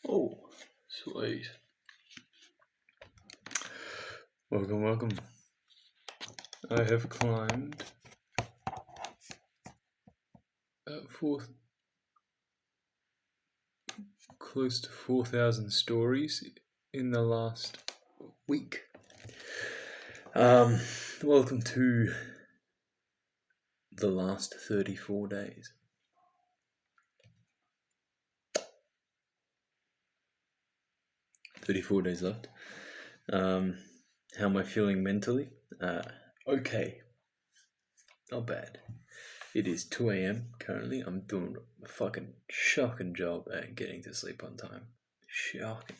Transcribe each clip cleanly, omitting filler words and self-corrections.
Oh, sweet. Welcome. I have climbed close to 4,000 stories in the last week. Welcome to the last 34 days. $34 left. How am I feeling mentally? Okay. Not bad. It is 2 a.m. currently. I'm doing a fucking shocking job at getting to sleep on time. Shocking.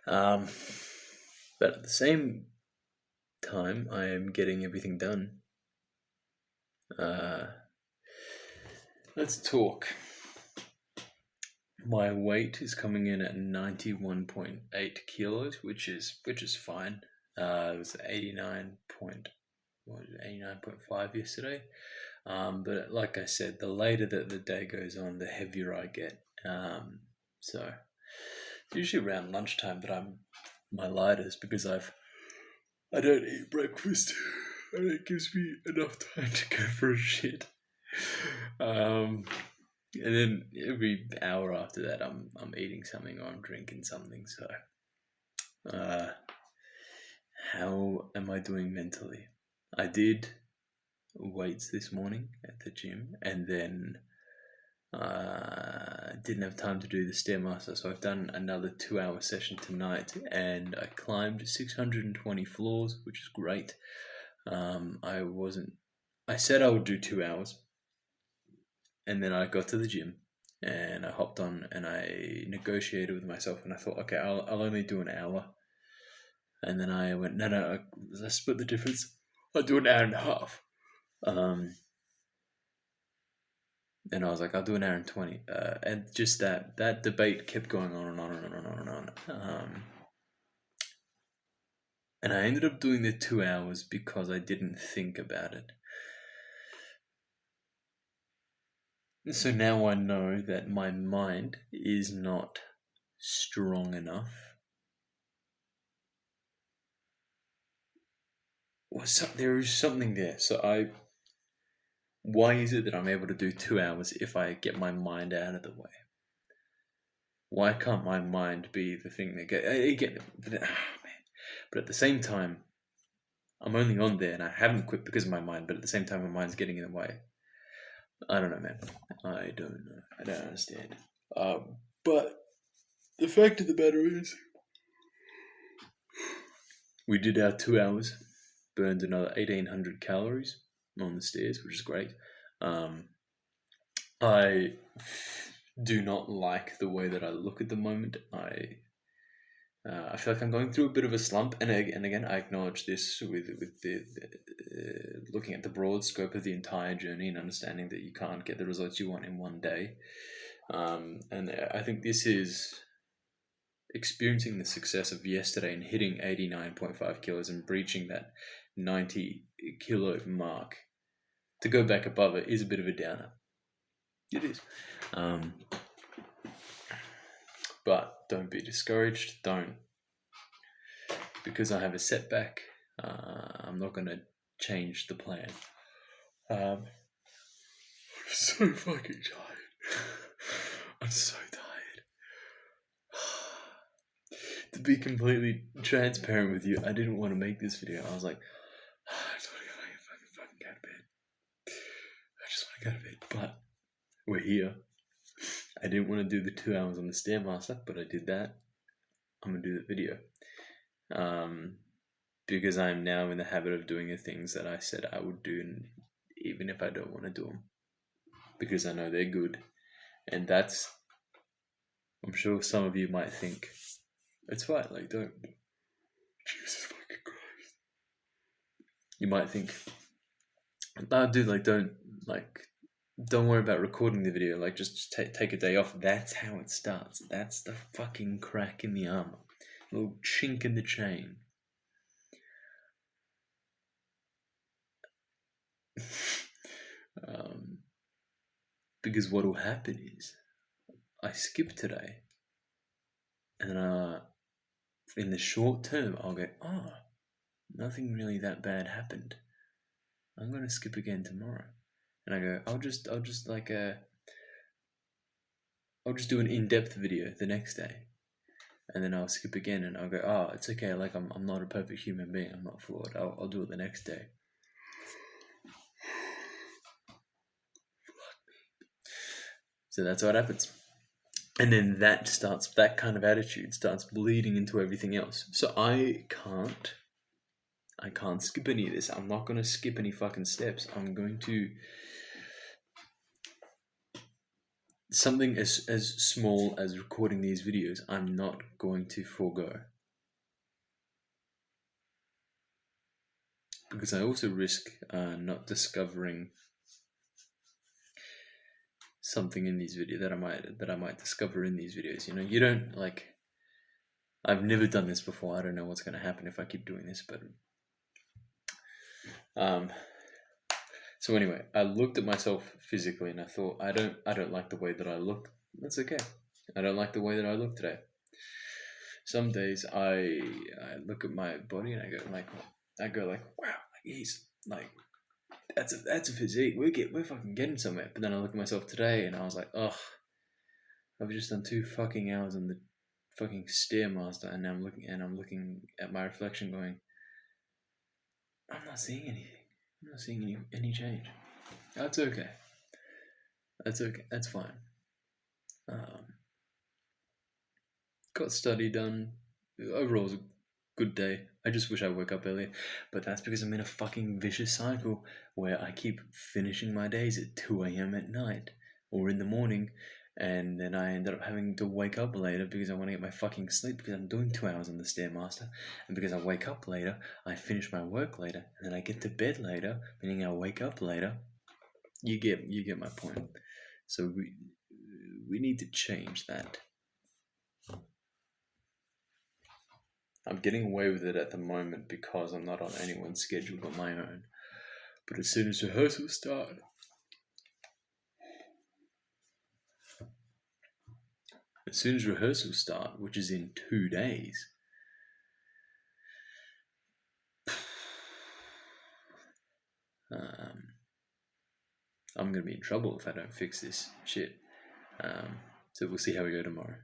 But at the same time, I am getting everything done. Let's talk. My weight is coming in at 91.8 kilos, which is fine. It was 89.5 yesterday. But like I said, the later that the day goes on, the heavier I get. So it's usually around lunchtime that I'm my lightest because I don't eat breakfast, and it gives me enough time to go for a shit. And then every hour after that, I'm eating something or I'm drinking something. So, how am I doing mentally? I did weights this morning at the gym, and then didn't have time to do the Stairmaster, so I've done another 2-hour session tonight, and I climbed 620 floors, which is great. I said I would do 2 hours, and then I got to the gym, and I hopped on, and I negotiated with myself, and I thought, okay, I'll only do an hour, and then I went, no, let's split the difference. I'll do an hour and a half. And I was like, I'll do an hour and 20. And just that debate kept going on and on and on and on and on. And I ended up doing the 2 hours because I didn't think about it. So now I know that my mind is not strong enough. There is something there. So why is it that I'm able to do 2 hours if I get my mind out of the way? Why can't my mind be the thing that but at the same time, I'm only on there and I haven't quit because of my mind, but at the same time, my mind's getting in the way. I don't know, man. I don't know. I don't understand. But the fact of the matter is, we did our 2 hours, burned another 1,800 calories on the stairs, which is great. I do not like the way that I look at the moment. I feel like I'm going through a bit of a slump, and again, I acknowledge this with the looking at the broad scope of the entire journey and understanding that you can't get the results you want in one day. And I think this is experiencing the success of yesterday and hitting 89.5 kilos and breaching that 90 kilo mark. To go back above it is a bit of a downer. It is. But don't be discouraged. Don't. Because I have a setback, I'm not going to change the plan. I'm so fucking tired. I'm so tired. To be completely transparent with you, I didn't want to make this video. I was like, I just want to fucking go to bed. I just want to go to bed. But we're here. I didn't want to do the 2 hours on the Stairmaster, but I did that. I'm going to do the video. Because I'm now in the habit of doing the things that I said I would do, even if I don't want to do them. Because I know they're good. And that's, I'm sure some of you might think, it's fine, like, don't, Jesus fucking Christ. You might think, no, dude, like, don't worry about recording the video, like, just take a day off. That's how it starts. That's the fucking crack in the armor. A little chink in the chain. Because what will happen is, I skip today, And in the short term, I'll go, oh, nothing really that bad happened. I'm gonna skip again tomorrow. And I go, I'll just do an in-depth video the next day, and then I'll skip again, and I'll go, oh, it's okay. Like I'm not a perfect human being. I'm not flawed. I'll do it the next day. So that's what happens. And then that kind of attitude starts bleeding into everything else. So I can't skip any of this. I'm not going to skip any fucking steps. I'm going to, something as small as recording these videos, I'm not going to forego. Because I also risk not discovering something in these videos that I might discover in these videos. You know, you don't like. I've never done this before. I don't know what's going to happen if I keep doing this, but so anyway, I looked at myself physically and I thought, I don't like the way that I look. That's okay. I don't like the way that I look today. Some days I look at my body and I go like, wow, like he's like, that's a physique. We're fucking getting somewhere. But then I look at myself today and I was like, ugh, I've just done 2 fucking hours on the fucking Stairmaster, and now I'm looking at my reflection going, I'm not seeing anything. I'm not seeing any change. That's okay. That's okay. That's fine. Got study done. Overall, it was a good day. I just wish I woke up earlier, but that's because I'm in a fucking vicious cycle where I keep finishing my days at 2 a.m. at night or in the morning, and then I ended up having to wake up later because I want to get my fucking sleep because I'm doing 2 hours on the Stairmaster, and because I wake up later, I finish my work later, and then I get to bed later, meaning I wake up later. You get my point. So we need to change that. I'm getting away with it at the moment because I'm not on anyone's schedule but my own. But as soon as rehearsals start, which is in 2 days, I'm going to be in trouble if I don't fix this shit. So we'll see how we go tomorrow.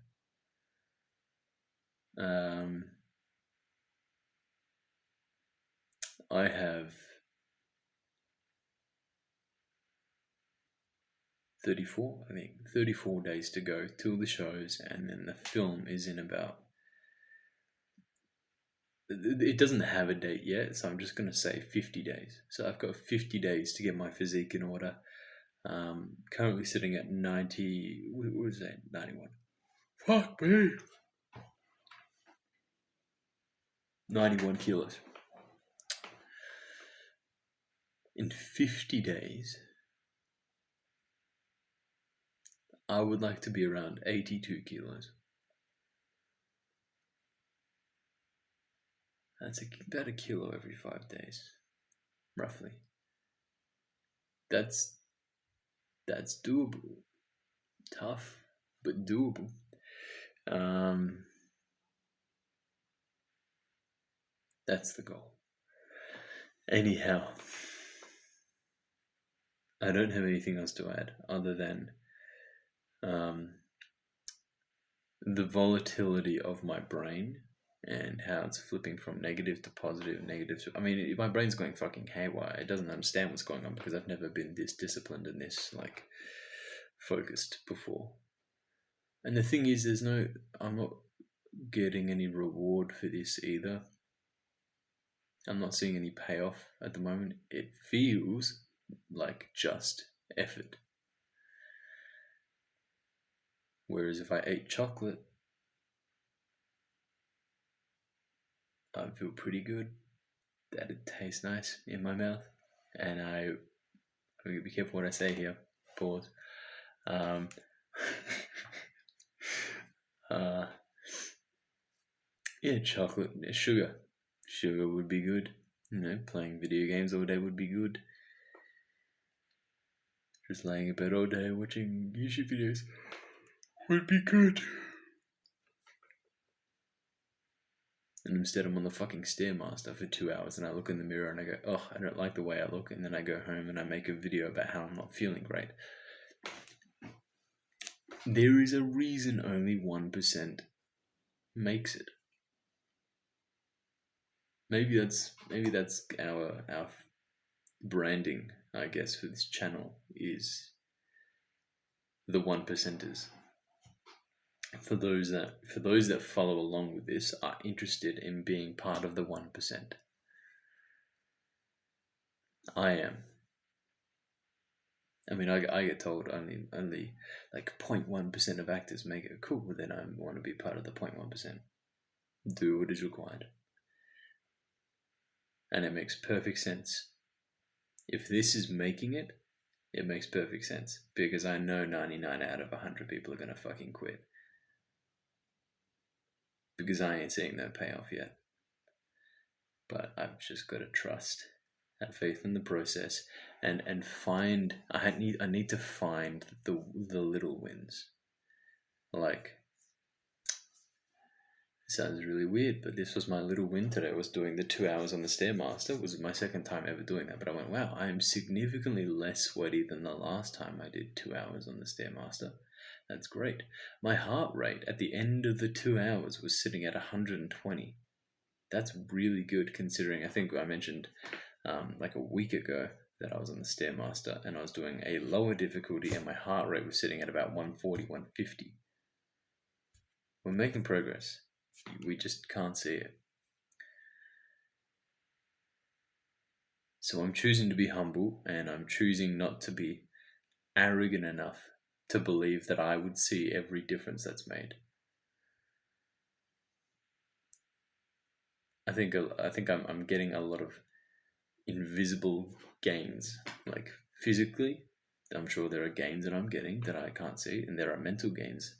I have 34 days to go till the shows, and then the film is in about, it doesn't have a date yet, so I'm just going to say 50 days. So I've got 50 days to get my physique in order. Currently sitting at 90, what was that, 91? Fuck me! 91 kilos. In 50 days, I would like to be around 82 kilos. That's about a kilo every 5 days, roughly. That's doable. Tough, but doable. That's the goal. Anyhow, I don't have anything else to add other than the volatility of my brain and how it's flipping from negative to positive, negative to, I mean, my brain's going fucking haywire. It doesn't understand what's going on because I've never been this disciplined and this like focused before. And the thing is, I'm not getting any reward for this either. I'm not seeing any payoff at the moment. It feels like just effort. Whereas if I ate chocolate, I'd feel pretty good. That'd taste nice in my mouth. And I'm going to be careful what I say here. Pause. Yeah, chocolate, sugar. Sugar would be good. You know, playing video games all day would be good. Just laying in bed all day watching YouTube videos would be good. And instead I'm on the fucking Stairmaster for 2 hours and I look in the mirror and I go, oh, I don't like the way I look. And then I go home and I make a video about how I'm not feeling great. There is a reason only 1% makes it. Maybe that's our branding, I guess, for this channel is the 1%ers. For those that follow along with this are interested in being part of the 1%. I am. I mean, I get told only like 0.1% of actors make it. Cool, then I want to be part of the 0.1%. Do what is required. And it makes perfect sense. If this is making it, it makes perfect sense. Because I know 99 out of 100 people are going to fucking quit. Because I ain't seeing that payoff yet. But I've just got to trust, have faith in the process, and find. I need to find the little wins. Like, it sounds really weird, but this was my little win today. I was doing the 2 hours on the Stairmaster. It was my second time ever doing that. But I went, wow, I am significantly less sweaty than the last time I did 2 hours on the Stairmaster. That's great. My heart rate at the end of the 2 hours was sitting at 120. That's really good considering, I think I mentioned like a week ago that I was on the Stairmaster and I was doing a lower difficulty and my heart rate was sitting at about 140, 150. We're making progress. We just can't see it. So I'm choosing to be humble and I'm choosing not to be arrogant enough to believe that I would see every difference that's made. I think I'm getting a lot of invisible gains, like physically. I'm sure there are gains that I'm getting that I can't see, and there are mental gains,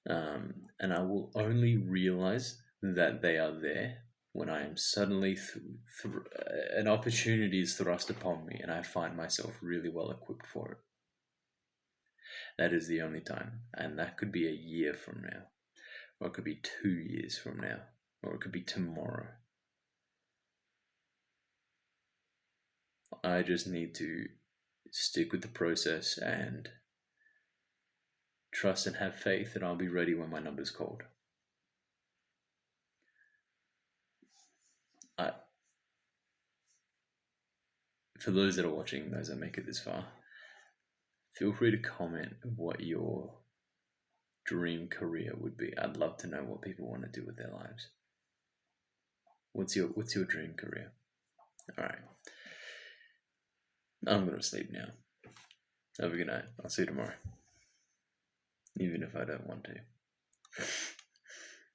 and I will only realize that they are there when I am suddenly an opportunity is thrust upon me, and I find myself really well equipped for it. That is the only time, and that could be a year from now, or it could be 2 years from now, or it could be tomorrow. I just need to stick with the process and trust and have faith that I'll be ready when my number's called. For those that are watching, those that make it this far, feel free to comment what your dream career would be. I'd love to know what people want to do with their lives. What's your dream career? All right. I'm going to sleep now. Have a good night. I'll see you tomorrow. Even if I don't want to.